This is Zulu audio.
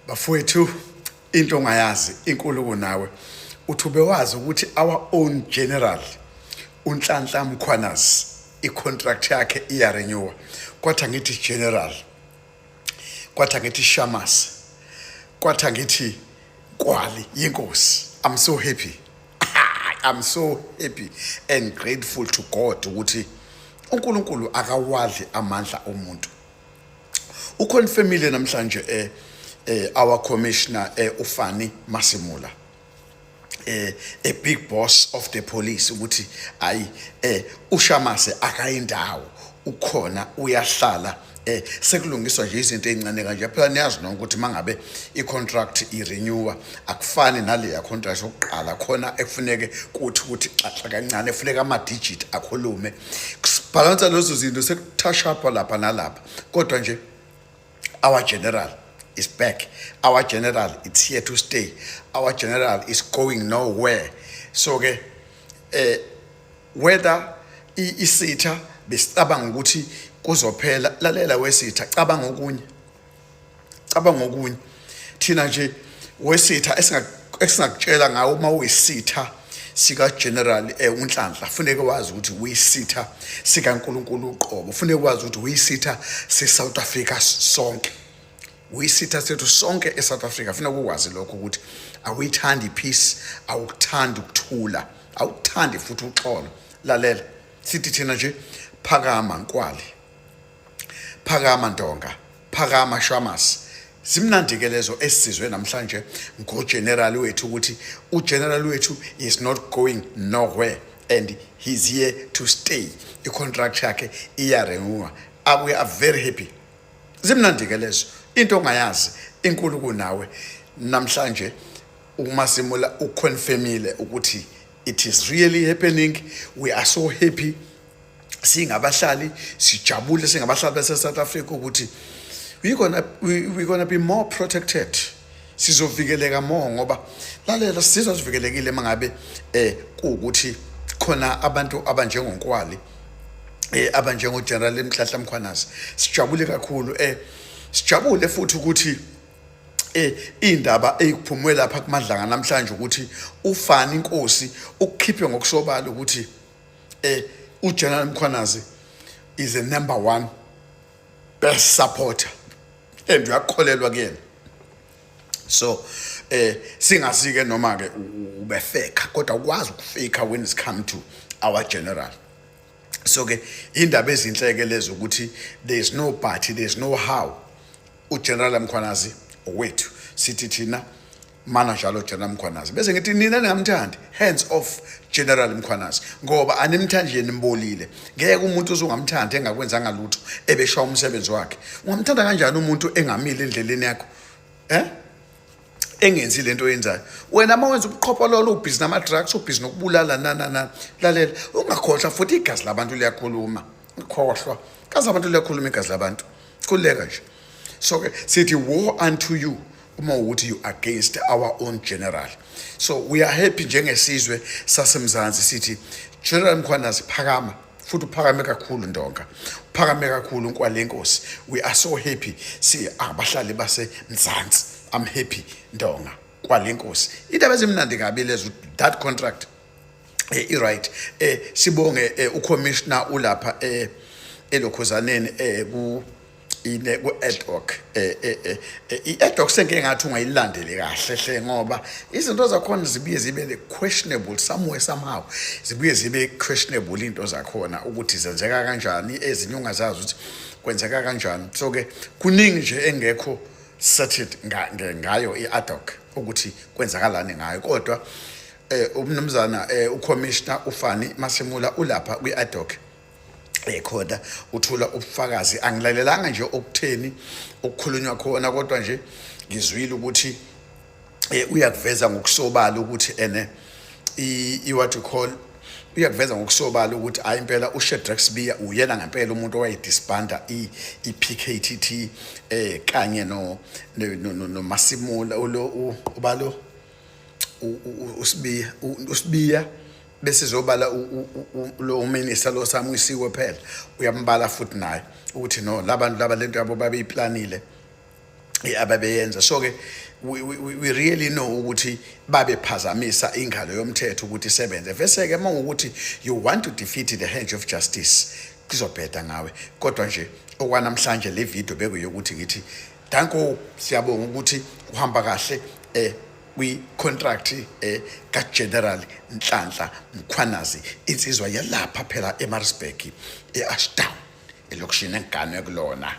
Bafowethu into ongayazi inkulu kunawe uthi ubewazi ukuthi our own general uNhlanhla Mkhwanazi icontract yakhe iyarenewa kwathi ngithi general kwathi ngithi Shamasi kwathi ngithi Kwali yinkosi. I'm so happy. I'm so happy and grateful to God ukuthi uNkulunkulu akawadli amandla omuntu. Uconfirmile namhlanje our commissioner uFani Masimula, a big boss of the police, ukuthi ayi uShamase akayindawo ukhona uyahlala sekulungiswa nje izinto ezincane kanje. Phela niyazi noma ukuthi mangabe icontract irenewa akufani nale ya contract yokuqala khona ekufuneke ukuthi xaxa kancane efuneka ama digit akhulume kusibhalansa lezo zinto sekuthashapha lapha nalapha. Kodwa nje our general is back. Our general is here to stay. Our general is going nowhere. So whether isitha besicabanga ukuthi kuzophela, lalela wesitha cabanga okunye thina nje wesitha esingakutshela ngawo uma uyisitha sika general uNhlanhla funeke wazi ukuthi uyisitha sika uNkulunkulu uqobo, funeke wazi ukuthi uyisitha se-South Africa sonke, uyisitha sethu sonke eSouth Africa. Funeka ukwazi lokho ukuthi awuyithandi peace, awukuthandi ukuthula, awukuthandi futhi uxolo. Lalela sithi thina nje phakama Nkwali, phakama Ndonga, phakama Shamasi. Zimnandi-ke lezo esizwe namhlanje ngogeneral wethu ukuthi ugeneral wethu is not going nowhere and he's here to stay. I-contract yakhe iyarenewa. We are very happy. Zimnandi-ke lezo. Into ongayazi inkulu kunawe namhlanje uMasimula uconfirmile ukuthi it is really happening. We are so happy singabahlali sijabule singabahlali base-South Africa ukuthi we're gonna be more protected. Sizovikeleka more ngoba lalela sizovikelekile mangabe ukuthi khona abantu abanjengoNkwali abanjengo General Mhlahla Mkhwanazi. Sijabule kakhulu sijabule futhi ukuthi indaba eyiphumwe lapha kuMadlanga namhlanje ukuthi uFani inkosi ukukhiphe ngokusobala ukuthi uGeneral Mkhwanazi is the #1 best supporter and uyakholelwa kuyena. So singasike noma ke ubefeka kodwa ukwazi ukufika when it's come to our general. So ke indaba ezinhleke lezo ukuthi there is no party, there is no how uGeneral Mkhwanazi wethu sithi thina mana njalo General Mkhwanazi bese ngithi nina ningamthandi hands off General Mkhwanazi ngoba animthandi yena imbolile. Ngeke umuntu uzungamthandi engakwenzanga lutho ebeshaya umsebenzi wakhe. Ungamthanda kanjani umuntu engamile endleleni yakho engenzi lento oyenzayo? Wena mawenza ubuqhophololo ubhizi nama drugs ubhizi nokubulala na lalela ungakhohlwa futhi igazi labantu liyakhuluma. Ngikhohlwa kaze abantu liyakhuluma igazi labantu kuleka nje. So sithi war unto you uma ukuthi you against our own general. So we are happy njengesizwe sasemzansi sithi General Mkhwanazi phakama futhi uphakame kakhulu Ndonga, uphakame kakhulu Nkwali inkosi. We are so happy si abahlali baseMzansi. I'm happy Ndonga, Nkwali inkosi. Indaba ezimnandi kabi lezo that contract right. Sibonge ucommissioner ulapha elokhuzaneni ku ad hoc. I-ad hoc senke ngathi ungayilandeli kahle hle ngoba izinto zakhona zibuye zibe questionable somewhere somehow, zibuye zibe questionable into zakhona ukuthi zenzeka kanjani, ezinye ungazazi ukuthi kwenzeka kanjani. So ke kuningi nje engekho certain ngayo i-ad hoc ukuthi kwenzakalani ngayo. Kodwa umnumzana ucommissioner uFani Masimula ulapha kwi-ad hoc khona uthula ubufakazi. Angilalelanga nje okutheni okukhulunywa khona kodwa nje ngizwile ukuthi uyakuveza ngokusobala ukuthi what you call uyakuveza ngokusobala ukuthi hayi impela uShadrack Sibiya uyena ngempela umuntu owayedisbanda iPKTT kanye no Masimula ubalo uSibiya bese zobala lo minister lo Samuyisiwe phela uyambala futhi naye ukuthi no labantu laba lento yabo babeyiplanile ababeyenza. So ke we really know ukuthi babephazamisa ingalo yomthetho ukuthi isebenze. Bese ke mawukuthi you want to defeat the hedge of justice kuzobheda ngawe. Kodwa nje okwanamhlanje le video bekuyokuthi ngithi danko siyabonga ukuthi uhamba kahle kwi-contract ka General Nhlanhla Mkhwanazi insizwa yalapha phela eMaritzburg eAshdown elokishini engane kulona.